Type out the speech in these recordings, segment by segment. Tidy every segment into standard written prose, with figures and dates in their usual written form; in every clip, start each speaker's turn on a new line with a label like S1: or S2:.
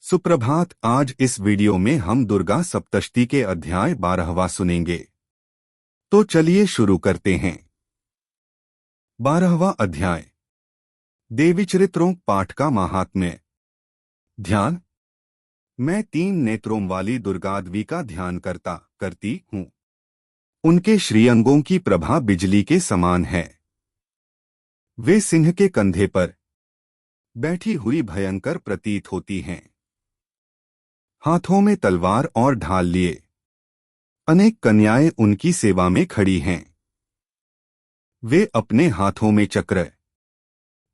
S1: सुप्रभात। आज इस वीडियो में हम दुर्गा सप्तशती के अध्याय 12वां सुनेंगे। तो चलिए शुरू करते हैं। 12वां अध्याय, देवी चरित्रों पाठ का महात्म्य। ध्यान। मैं 3 नेत्रों वाली दुर्गादेवी का ध्यान करती हूँ। उनके श्रीअंगों की प्रभा बिजली के समान है। वे सिंह के कंधे पर बैठी हुई भयंकर प्रतीत होती हैं। हाथों में तलवार और ढाल लिए अनेक कन्याएं उनकी सेवा में खड़ी हैं। वे अपने हाथों में चक्र,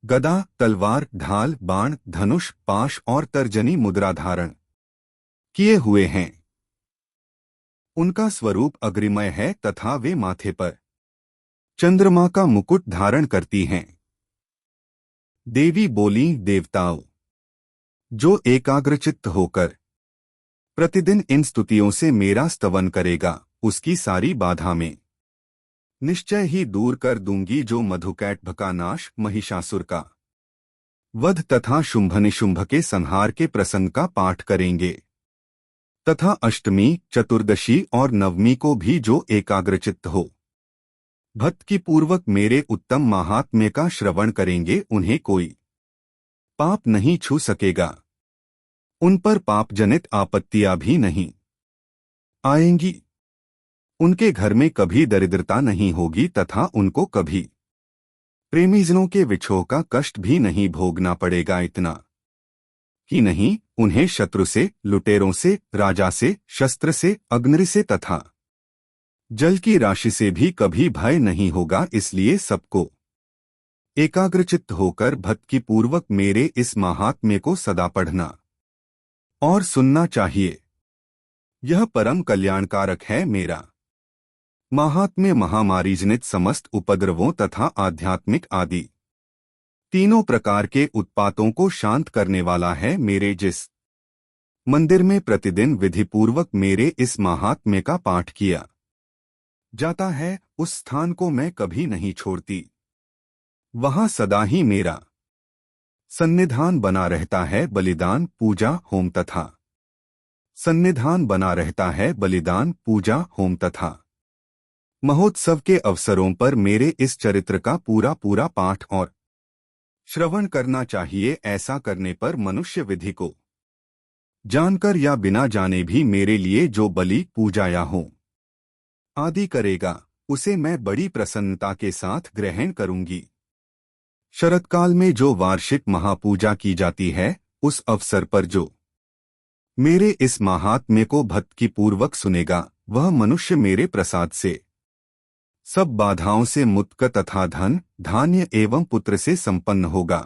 S1: गदा, तलवार, ढाल, बाण, धनुष, पाश और तर्जनी मुद्रा धारण किए हुए हैं। उनका स्वरूप अग्निमय है तथा वे माथे पर चंद्रमा का मुकुट धारण करती हैं। देवी बोली, देवताओं, जो एकाग्रचित्त होकर प्रतिदिन इन स्तुतियों से मेरा स्तवन करेगा, उसकी सारी बाधा में निश्चय ही दूर कर दूंगी। जो मधुकैटभ का नाश, महिषासुर का वध तथा शुंभ निशुंभ के संहार के प्रसंग का पाठ करेंगे तथा अष्टमी, चतुर्दशी और नवमी को भी जो एकाग्रचित्त हो भक्ति पूर्वक मेरे उत्तम महात्म्य का श्रवण करेंगे, उन्हें कोई पाप नहीं छू सकेगा। उन पर पाप जनित आपत्तियां भी नहीं आएंगी। उनके घर में कभी दरिद्रता नहीं होगी तथा उनको कभी प्रेमीजनों के विछोह का कष्ट भी नहीं भोगना पड़ेगा। इतना ही नहीं, उन्हें शत्रु से, लुटेरों से, राजा से, शस्त्र से, अग्नि से तथा जल की राशि से भी कभी भय नहीं होगा। इसलिए सबको एकाग्रचित्त होकर भक्ति पूर्वक मेरे इस महात्म्य को सदा पढ़ना और सुनना चाहिए। यह परम कल्याणकारक है। मेरा महात्म्य महामारी जनित समस्त उपद्रवों तथा आध्यात्मिक आदि तीनों प्रकार के उत्पातों को शांत करने वाला है। मेरे जिस मंदिर में प्रतिदिन विधिपूर्वक मेरे इस महात्म्य का पाठ किया जाता है, उस स्थान को मैं कभी नहीं छोड़ती। वहां सदा ही मेरा सन्निधान बना रहता है। बलिदान, पूजा, होम तथा सन्निधान बना रहता है। बलिदान, पूजा, होम तथा महोत्सव के अवसरों पर मेरे इस चरित्र का पूरा पाठ और श्रवण करना चाहिए। ऐसा करने पर मनुष्य विधि को जानकर या बिना जाने भी मेरे लिए जो बलि, पूजा या होम आदि करेगा, उसे मैं बड़ी प्रसन्नता के साथ ग्रहण करूंगी। शरतकाल में जो वार्षिक महापूजा की जाती है, उस अवसर पर जो मेरे इस महात्म्य को भक्तिपूर्वक सुनेगा, वह मनुष्य मेरे प्रसाद से सब बाधाओं से मुक्त तथा धन, धान्य एवं पुत्र से संपन्न होगा।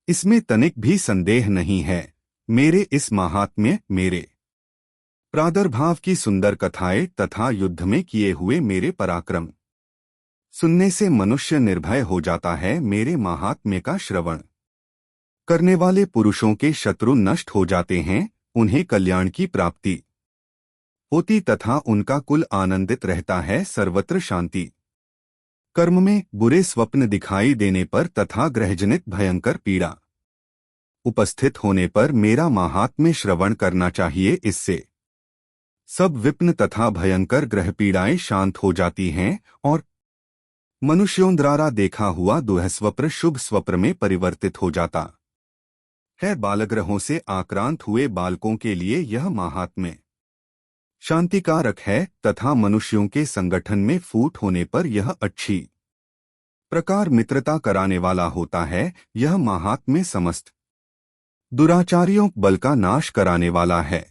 S1: इसमें तनिक भी संदेह नहीं है। मेरे इस महात्म्य, मेरे प्रादुर्भाव की सुंदर कथाएं तथा युद्ध में किए हुए मेरे पराक्रम सुनने से मनुष्य निर्भय हो जाता है। मेरे महात्म्य का श्रवण करने वाले पुरुषों के शत्रु नष्ट हो जाते हैं, उन्हें कल्याण की प्राप्ति होती तथा उनका कुल आनंदित रहता है। सर्वत्र शांति। कर्म में बुरे स्वप्न दिखाई देने पर तथा ग्रहजनित भयंकर पीड़ा उपस्थित होने पर मेरा महात्म्य श्रवण करना चाहिए। इससे सब विपन्न तथा भयंकर ग्रह पीड़ाएं शांत हो जाती हैं और मनुष्यों द्वारा देखा हुआ दुःस्वप्न शुभ स्वप्न में परिवर्तित हो जाता है। बालग्रहों से आक्रांत हुए बालकों के लिए यह महात्म्य शांतिकारक है तथा मनुष्यों के संगठन में फूट होने पर यह अच्छी प्रकार मित्रता कराने वाला होता है। यह महात्म्य समस्त दुराचारियों बल का नाश कराने वाला है।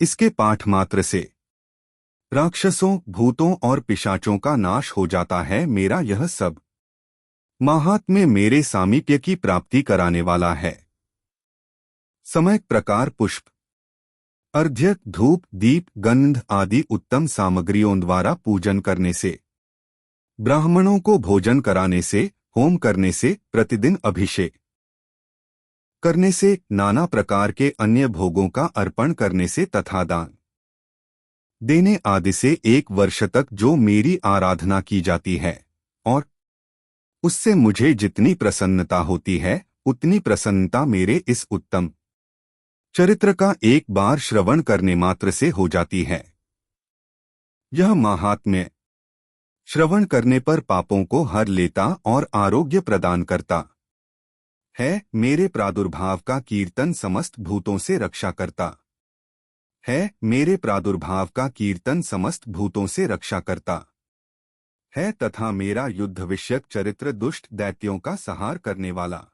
S1: इसके पाठ मात्र से राक्षसों, भूतों और पिशाचों का नाश हो जाता है। मेरा यह सब महात्म्य मेरे सामीप्य की प्राप्ति कराने वाला है। समय प्रकार पुष्प, अर्घ्य, धूप, दीप, गंध आदि उत्तम सामग्रियों द्वारा पूजन करने से, ब्राह्मणों को भोजन कराने से, होम करने से, प्रतिदिन अभिषेक करने से, नाना प्रकार के अन्य भोगों का अर्पण करने से तथा दान देने आदि से 1 वर्ष तक जो मेरी आराधना की जाती है और उससे मुझे जितनी प्रसन्नता होती है, उतनी प्रसन्नता मेरे इस उत्तम चरित्र का एक बार श्रवण करने मात्र से हो जाती है। यह महात्म्य श्रवण करने पर पापों को हर लेता और आरोग्य प्रदान करता है। मेरे प्रादुर्भाव का कीर्तन समस्त भूतों से रक्षा करता है। मेरे प्रादुर्भाव का कीर्तन समस्त भूतों से रक्षा करता है तथा मेरा युद्ध विषयक चरित्र दुष्ट दैत्यों का संहार करने वाला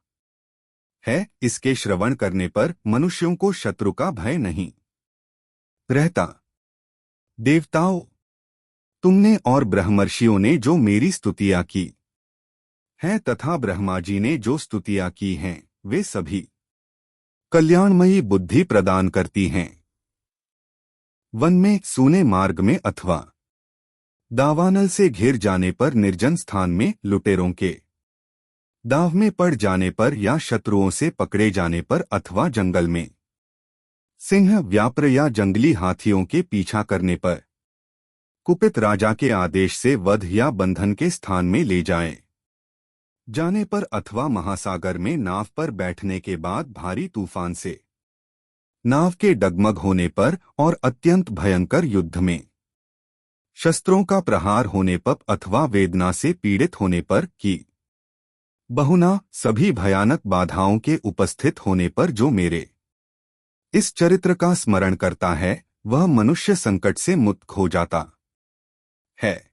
S1: है। इसके श्रवण करने पर मनुष्यों को शत्रु का भय नहीं रहता। देवताओं, तुमने और ब्रह्मर्षियों ने जो मेरी स्तुतियां की हैं तथा ब्रह्मा जी ने जो स्तुतियां की हैं, वे सभी कल्याणमयी बुद्धि प्रदान करती हैं। वन में, सूने मार्ग में अथवा दावानल से घिर जाने पर, निर्जन स्थान में, लुटेरों के दाव में पड़ जाने पर या शत्रुओं से पकड़े जाने पर अथवा जंगल में सिंह, व्याप्र या जंगली हाथियों के पीछा करने पर, कुपित राजा के आदेश से वध या बंधन के स्थान में ले जाने पर अथवा महासागर में नाव पर बैठने के बाद भारी तूफान से नाव के डगमग होने पर और अत्यंत भयंकर युद्ध में शस्त्रों का प्रहार होने पर अथवा वेदना से पीड़ित होने पर की बहुना सभी भयानक बाधाओं के उपस्थित होने पर जो मेरे इस चरित्र का स्मरण करता है, वह मनुष्य संकट से मुक्त हो जाता है।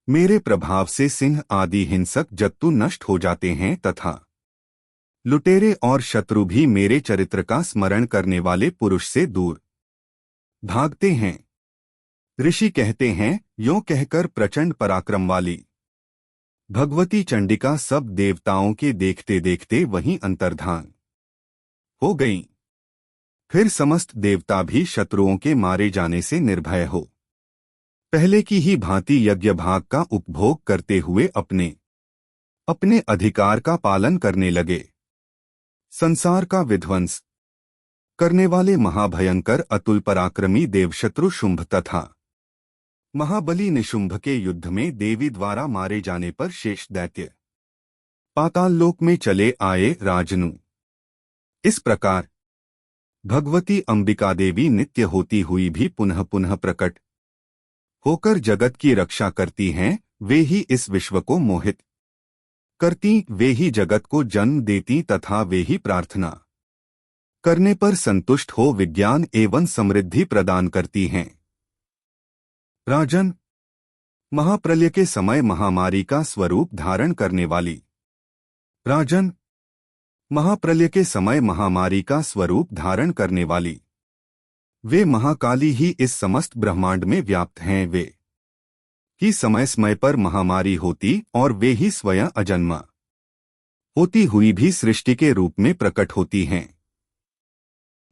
S1: मेरे प्रभाव से सिंह आदि हिंसक जंतु नष्ट हो जाते हैं तथा लुटेरे और शत्रु भी मेरे चरित्र का स्मरण करने वाले पुरुष से दूर भागते हैं। ऋषि कहते हैं, यों कहकर प्रचंड पराक्रम वाली भगवती चंडिका सब देवताओं के देखते देखते वहीं अंतर्धान हो गईं। फिर समस्त देवता भी शत्रुओं के मारे जाने से निर्भय हो पहले की ही भांति यज्ञ भाग का उपभोग करते हुए अपने अधिकार का पालन करने लगे। संसार का विध्वंस करने वाले महाभयंकर अतुल पराक्रमी देवशत्रु शुंभ तथा महाबली निशुंभ के युद्ध में देवी द्वारा मारे जाने पर शेष दैत्य पाताल लोक में चले आए। राजनु, इस प्रकार भगवती अंबिका देवी नित्य होती हुई भी पुनः पुनः प्रकट होकर जगत की रक्षा करती हैं। वे ही इस विश्व को मोहित करती, वे ही जगत को जन्म देती तथा वे ही प्रार्थना करने पर संतुष्ट हो विज्ञान एवं समृद्धि प्रदान करती हैं। राजन, महाप्रलय के समय महामारी का स्वरूप धारण करने वाली राजन, महाप्रलय के समय महामारी का स्वरूप धारण करने वाली वे महाकाली ही इस समस्त ब्रह्मांड में व्याप्त हैं। वे ही समय समय पर महामारी होती और वे ही स्वयं अजन्मा होती हुई भी सृष्टि के रूप में प्रकट होती हैं।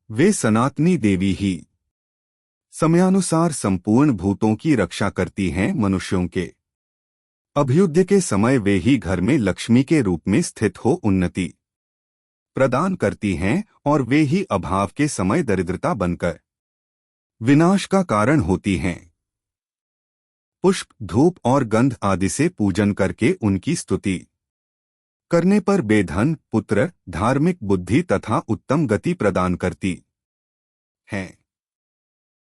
S1: वे सनातनी देवी ही समयानुसार संपूर्ण भूतों की रक्षा करती हैं। मनुष्यों के अभ्युदय के समय वे ही घर में लक्ष्मी के रूप में स्थित हो उन्नति प्रदान करती हैं और वे ही अभाव के समय दरिद्रता बनकर विनाश का कारण होती हैं। पुष्प, धूप और गंध आदि से पूजन करके उनकी स्तुति करने पर बेधन, पुत्र, धार्मिक बुद्धि तथा उत्तम गति प्रदान करती हैं।